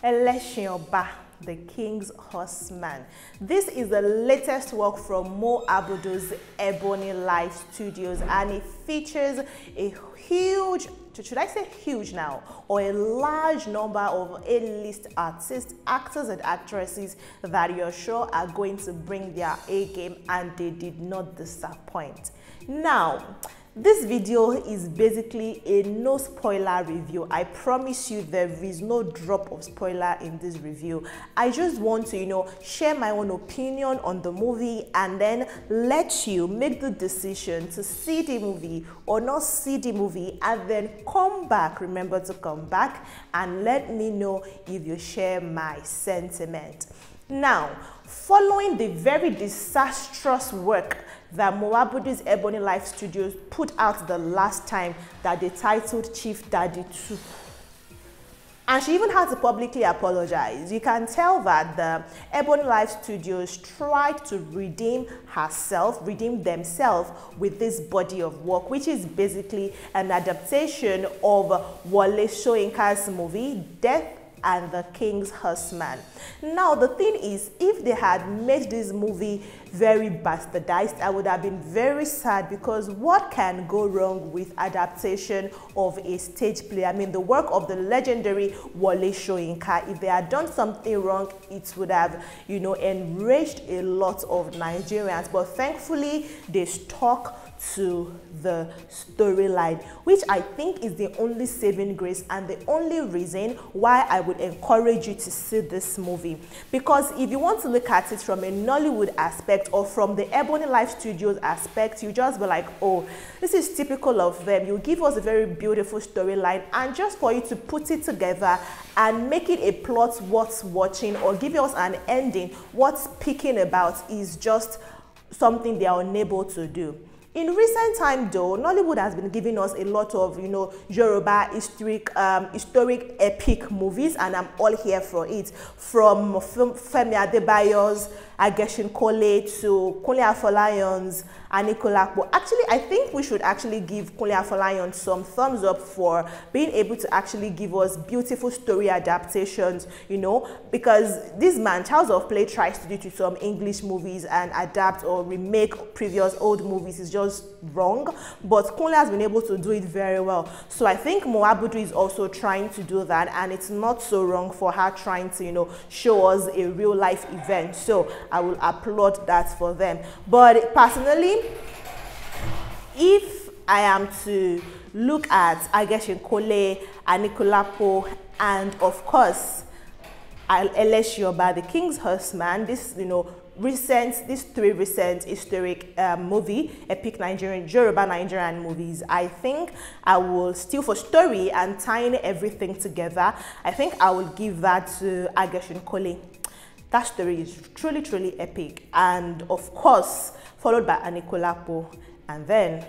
Elesin, the King's Horseman. This is the latest work from Mo Abudu's Ebony Life Studios, and it features a huge, should I say huge now, or a large number of A-list artists, actors and actresses that you're sure are going to bring their A game, and they did not disappoint. Now, this video is basically a no spoiler review. I promise you there is no drop of spoiler in this review. I just want to, share my own opinion on the movie and then let you make the decision to see the movie or not see the movie, and then come back. Remember to come back and let me know if you share my sentiment. Now, following the very disastrous work that Mo Abudu's Ebony Life Studios put out the last time that they titled Chief Daddy 2. And she even had to publicly apologize. You can tell that the Ebony Life Studios tried to redeem themselves with this body of work, which is basically an adaptation of Wole Soyinka's movie, Death and the King's Horseman. Now, the thing is, if they had made this movie very bastardized, I would have been very sad, because what can go wrong with adaptation of a stage play? I mean, the work of the legendary Wole Soyinka. If they had done something wrong, it would have, enraged a lot of Nigerians. But thankfully, they stuck to the storyline, which I think is the only saving grace and the only reason why I would encourage you to see this movie. Because if you want to look at it from a Nollywood aspect or from the Ebony Life Studios aspect, you just be like, oh, this is typical of them. You give us a very beautiful storyline, and just for you to put it together and make it a plot worth watching, or give us an ending worth speaking about, is just something they are unable to do. In recent time, though, Nollywood has been giving us a lot of, Yoruba historic epic movies, and I'm all here for it. From Femi Adebayo's Ageshinkole to Kunle Afolayan's Anikulapo. Actually, I think we should actually give Kunle Afolayan some thumbs up for being able to actually give us beautiful story adaptations, because this man, Charles of Play, tries to do to some English movies and adapt or remake previous old movies. Is just wrong, but Kunle has been able to do it very well. So I think Mo Abudu is also trying to do that, and it's not so wrong for her trying to, show us a real life event. So I will applaud that for them. But personally, if I am to look at Ageshinkole, Anikulapo, and of course Elesin, the King's Horseman, this these three recent historic epic Yoruba Nigerian movies, I think I will still, for story and tying everything together, I think I will give that to Ageshinkole. That story is truly, truly epic, and of course followed by Anikulapo, and then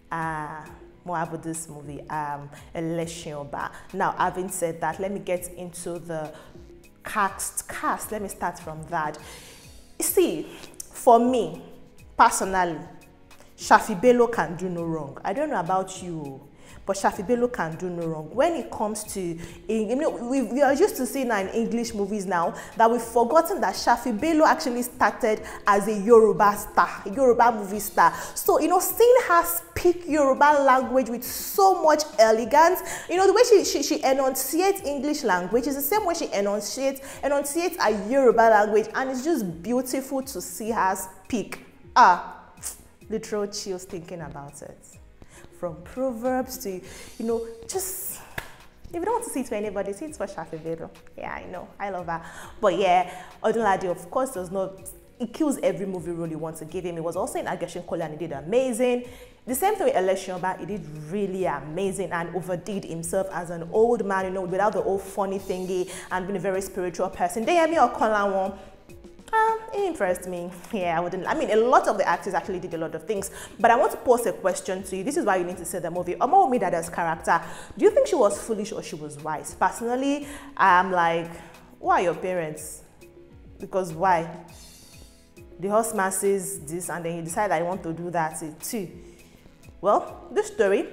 Mo Abudu's movie, Elesin. Now, having said that, let me get into the cast. Let me start from that. You see, for me personally, Shafi Bello can do no wrong. I don't know about you, but Shafi Bello can do no wrong. When it comes to, we are used to seeing in English movies now that we've forgotten that Shafi Bello actually started as a Yoruba star, a Yoruba movie star. So, seeing her speak Yoruba language with so much elegance, the way she enunciates English language is the same way she enunciates a Yoruba language, and it's just beautiful to see her speak. Literal chills thinking about it. From Proverbs to, just, if you don't want to see it for anybody, see it for Shafi Bello. Yeah, I know, I love her. But yeah, Odunlade, of course, it kills every movie role you want to give him. It was also in Ageshinkole, and he did amazing. The same thing with Elesin, he did really amazing and overdid himself as an old man, without the old funny thingy, and being a very spiritual person. Deyemi Okonlawon, it impressed me. Yeah, I mean, a lot of the actors actually did a lot of things. But I want to pose a question to you. This is why you need to see the movie. Omo Omidada's character, do you think she was foolish or she was wise? Personally, I'm like, why are your parents? Because why? The horseman says this, and then you decide I want to do that too. Well, this story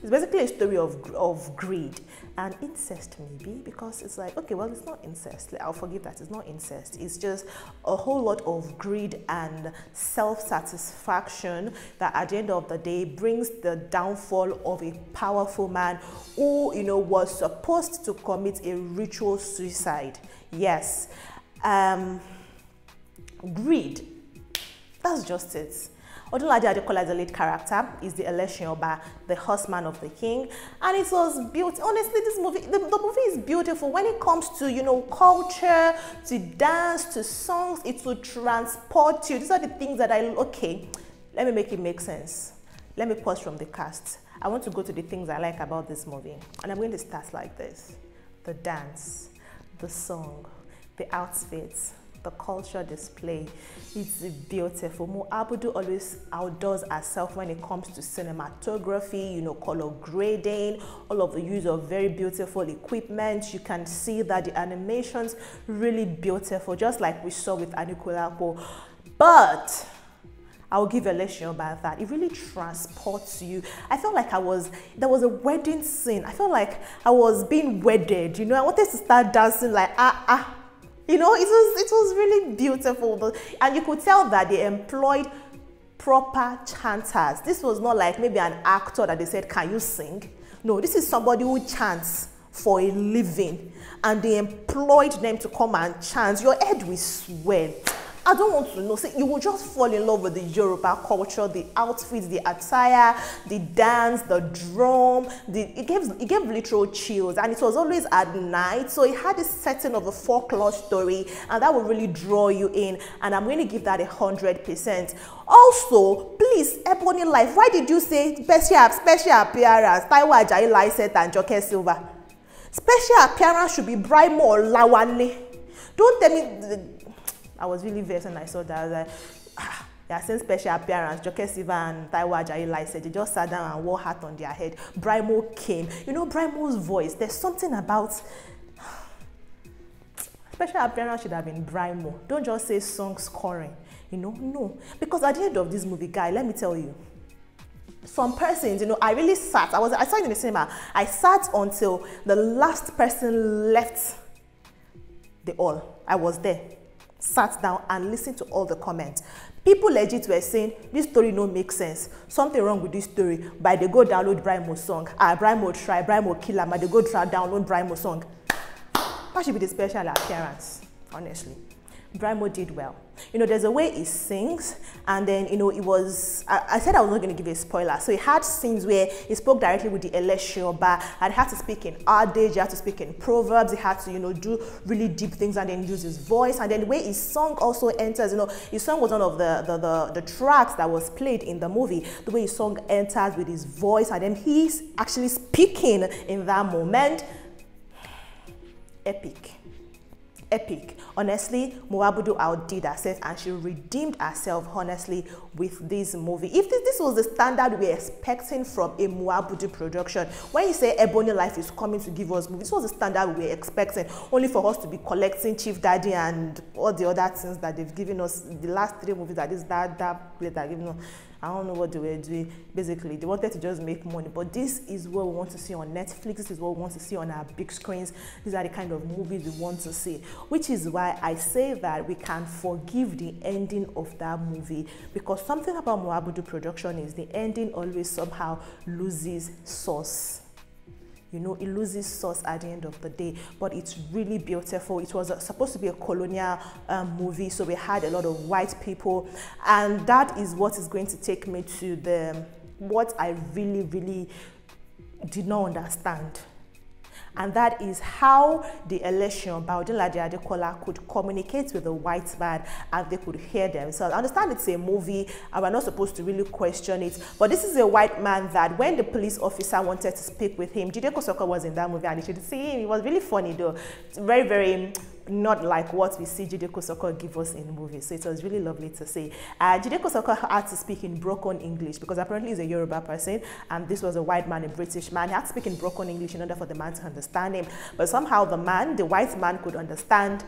is basically a story of greed. and incest maybe, because it's like, okay, well, it's not incest. I'll forgive that. It's not incest. It's just a whole lot of greed and self-satisfaction that at the end of the day brings the downfall of a powerful man who, you know, was supposed to commit a ritual suicide. Yes. Greed. That's just it. Odunlade Adekola is the lead character, is the Elesin, the horseman of the king, and it was beautiful. Honestly, this movie, the movie is beautiful when it comes to, you know, culture, to dance, to songs. It will transport you. These are the things that okay, let me make it make sense. Let me pause from the cast. I want to go to the things I like about this movie, and I'm going to start like this: the dance, the song, the outfits, the culture display. It's beautiful. Mo Abudu always outdoes herself when it comes to cinematography, you know, color grading, all of the use of very beautiful equipment. You can see that the animations really beautiful, just like we saw with Anikulapo. But I'll give Elesin about that. It really transports you. I felt like there was a wedding scene. I felt like I was being wedded, you know. I wanted to start dancing like, you know, it was really beautiful. And you could tell that they employed proper chanters. This was not like maybe an actor that they said, can you sing? No, this is somebody who chants for a living. And they employed them to come and chant. Your head will swell. I don't want to know. See, you will just fall in love with the Yoruba culture, the outfits, the attire, the dance, the drum. It gave literal chills, and it was always at night. So it had this setting of a folklore story, and that will really draw you in. And I'm going to give that 100%. Also, please, Ebony Life, why did you say special appearance? Taiwo Ajayi Lycett and Joke Silva. Special appearance should be Brimo or Lawale. Don't tell me. I was really vexed when I saw that. I was like, they are saying special appearance. Joke Silva and Taiwo Ajayi Lycett, they just sat down and wore hat on their head. Brimo came. You know, Brimo's voice, there's something about... Special appearance should have been Brimo. Don't just say song scoring. You know, no. Because at the end of this movie, guy, let me tell you, some persons, you know, I really sat. I sat in the cinema. I sat until the last person left the hall. I was there. Sat down and listened to all the comments. People legit were saying, this story no make sense. Something wrong with this story. But they go download Brimo's song. Brimo try, Brimo kill him. But they go try download Brimo's song. That should be the special appearance, honestly. Brimo did well. You know, there's a way he sings, and then, you know, it was, I said I was not going to give a spoiler. So he had scenes where he spoke directly with the Elesin, and he had to speak in adage, he had to speak in proverbs, he had to, you know, do really deep things and then use his voice. And then the way his song also enters, you know, his song was one of the tracks that was played in the movie. The way his song enters with his voice, and then he's actually speaking in that moment. Epic. Epic. Honestly, Mo Abudu outdid herself, and she redeemed herself, honestly, with this movie. If this was the standard we're expecting from a Mo Abudu production, when you say Ebony Life is coming to give us movies, this was the standard we were expecting, only for us to be collecting Chief Daddy and all the other things that they've given us. The last 3 movies that is that plate that given us. I don't know what they were doing. Basically, they wanted to just make money. But this is what we want to see on Netflix. This is what we want to see on our big screens. These are the kind of movies we want to see. Which is why I say that we can forgive the ending of that movie. Because something about Mo Abudu production is the ending always somehow loses sauce. You know, it loses sauce at the end of the day, but it's really beautiful. It was supposed to be a colonial movie, so we had a lot of white people, and that is what is going to take me to what I really, really did not understand. And that is how the Elesin, Odunlade Adekola, could communicate with the white man and they could hear themselves. I understand it's a movie and we're not supposed to really question it, but this is a white man that when the police officer wanted to speak with him, Jide Kosoko was in that movie and you should see him. It was really funny though. It's very, very not like what we see Jide Kosoko give us in movies. So it was really lovely to see. Jide Kosoko had to speak in broken English because apparently he's a Yoruba person and this was a white man, a British man. He had to speak in broken English in order for the man to understand him. But somehow the white man could understand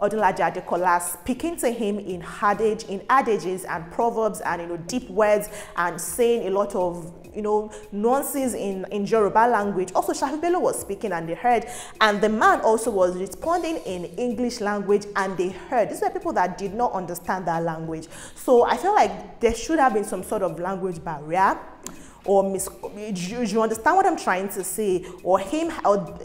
Odunlade Adekola speaking to him in adages and proverbs and deep words and saying a lot of nuances in Yoruba language. Also, Shafi Bello was speaking and they heard, and the man also was responding in English language and they heard. These were people that did not understand that language. So I feel like there should have been some sort of language barrier, or you understand what I'm trying to say, or him, or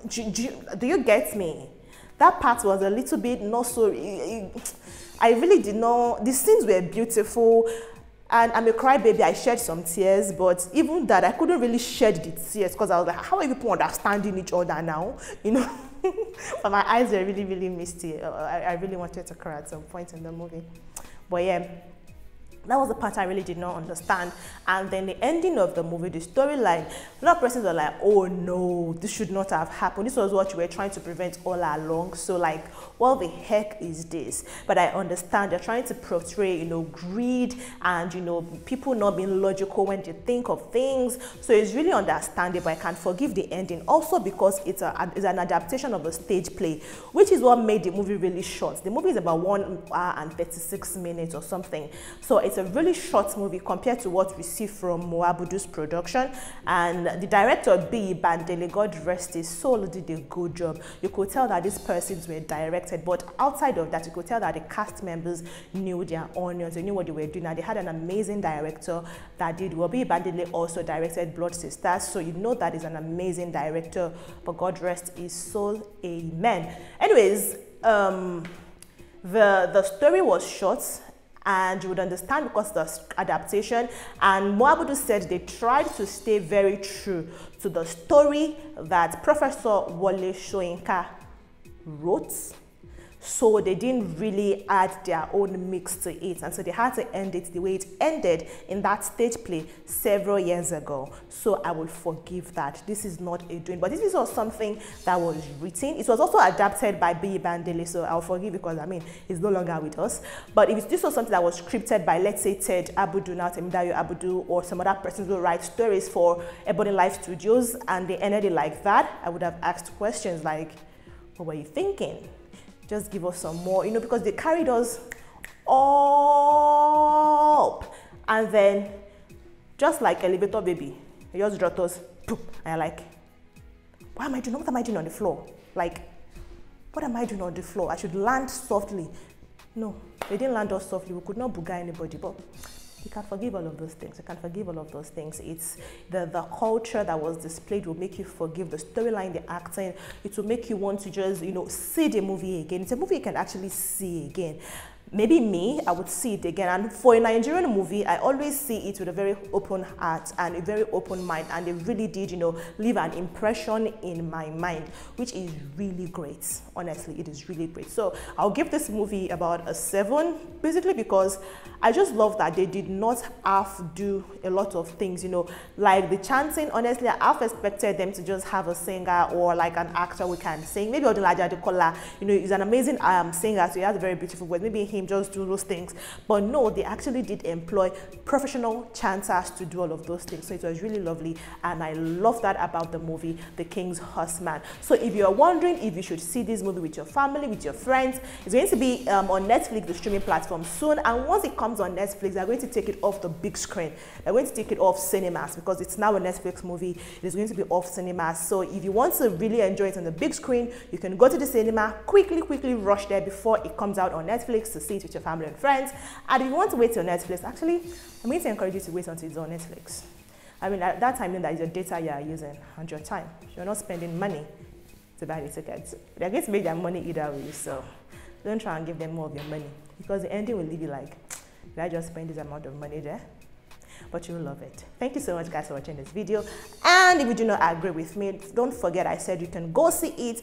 do you get me? That part was a little bit not so, I really did not, the scenes were beautiful, and I'm a crybaby, I shed some tears, but even that, I couldn't really shed the tears because I was like, how are people understanding each other now? But my eyes were really, really misty. I really wanted to cry at some point in the movie. But yeah, that was the part I really did not understand. And then the ending of the movie, the storyline, a lot of persons were like, oh no, this should not have happened. This was what you were trying to prevent all along. So like, what the heck is this? But I understand they're trying to portray, greed and, people not being logical when they think of things. So it's really understandable. I can forgive the ending also because it's an adaptation of a stage play, which is what made the movie really short. The movie is about 1 hour and 36 minutes or something. So it's a really short movie compared to what we see from Moabudu's production. And the director, Bandele, God rest his soul, did a good job. You could tell that these persons were directed, but outside of that, you could tell that the cast members knew their onions, they knew what they were doing, and they had an amazing director that did well. Bandele also directed Blood Sisters, so you know that is an amazing director, but God rest his soul, amen. Anyways, the story was short, and you would understand because the adaptation, and Moabudu said they tried to stay very true to the story that Professor Wole Soyinka wrote. So they didn't really add their own mix to it, and so they had to end it the way it ended in that stage play several years ago. So I will forgive that. This is not a doing, but this was something that was written. It was also adapted by Bandele, so I'll forgive because he's no longer with us. But if this was something that was scripted by, let's say, Ted Abudu, now Temidayo Abudu, or some other persons who write stories for Ebony Life Studios, and they ended it like that, I would have asked questions like, what were you thinking? Just give us some more, because they carried us up. And then, just like elevator baby, they just dropped us, and you're like, what am I doing? What am I doing on the floor? Like, what am I doing on the floor? I should land softly. No, they didn't land us softly. We could not booga anybody, but you can forgive all of those things. You can forgive all of those things. It's the culture that was displayed will make you forgive. The storyline, the acting, it will make you want to just, see the movie again. It's a movie you can actually see again. Maybe me, I would see it again. And for a Nigerian movie, I always see it with a very open heart and a very open mind. And they really did, leave an impression in my mind, which is really great. Honestly, it is really great. So I'll give this movie about a 7, basically because I just love that they did not half do a lot of things, like the chanting. Honestly, I half expected them to just have a singer or like an actor we can sing. Maybe Odunlade Adekola, he's an amazing singer, so he has a very beautiful voice. Maybe him just do those things, but no, they actually did employ professional chanters to do all of those things. So it was really lovely, and I love that about the movie The King's Horseman. So if you're wondering if you should see this movie with your family, with your friends, it's going to be on Netflix, the streaming platform, soon. And once it comes on Netflix, they're going to take it off the big screen. They're going to take it off cinemas because it's now a Netflix movie. It is going to be off cinemas. So if you want to really enjoy it on the big screen, you can go to the cinema, quickly rush there before it comes out on Netflix to see it with your family and friends. And if you want to wait till Netflix, actually, I'm going to encourage you to wait until it's on Netflix. At that time, that is your data you are using and your time. You're not spending money to buy the tickets. They're going to make their money either way, so don't try and give them more of your money because the ending will leave you like, did I just spend this amount of money there? But you'll love it. Thank you so much, guys, for watching this video. And if you do not agree with me, don't forget I said you can go see it